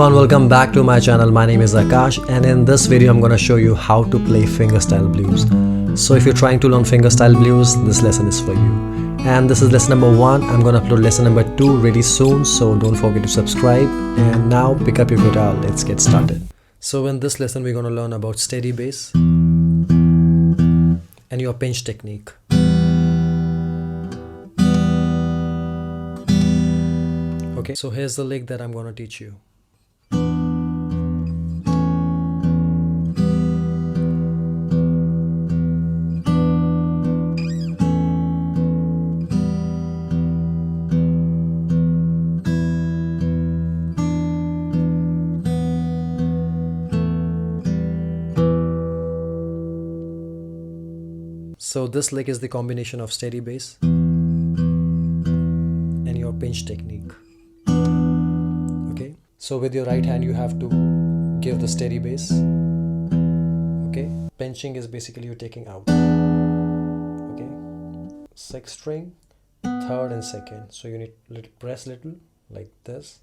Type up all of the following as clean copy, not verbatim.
everyone, welcome back to my channel. My name is Akash, and in this video I'm gonna show you how to play fingerstyle blues. So if you're trying to learn fingerstyle blues, this lesson is for you. And this is lesson number 1. I'm gonna upload lesson number 2 really soon, so don't forget to subscribe. And now pick up your guitar, let's get started. So in this lesson we're gonna learn about steady bass and your pinch technique. Okay, so here's the lick that I'm gonna teach you. So this lick is the combination of steady bass and your pinch technique. Okay, so with your right hand you have to give the steady bass. Okay, pinching is basically you taking out. Okay, 6th string, 3rd and 2nd. So you need to press little like this.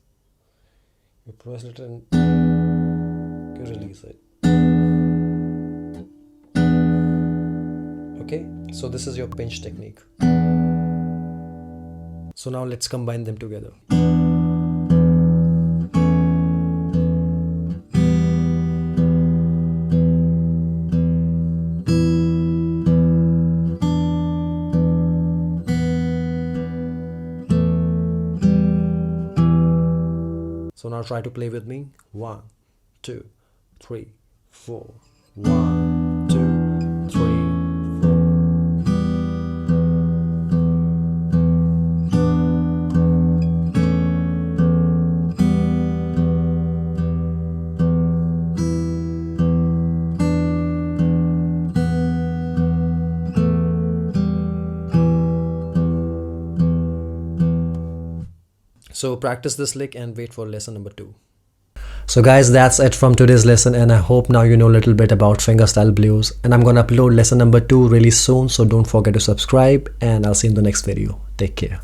You press little and you release it. Okay, so this is your pinch technique. So now let's combine them together. So now try to play with me. 1, 2, 3, 4. 1, 2, 3, 4. So practice this lick and wait for lesson number 2. So guys, that's it from today's lesson, and I hope now you know a little bit about fingerstyle blues, and I'm gonna upload lesson number 2 really soon, so don't forget to subscribe, and I'll see you in the next video. Take care.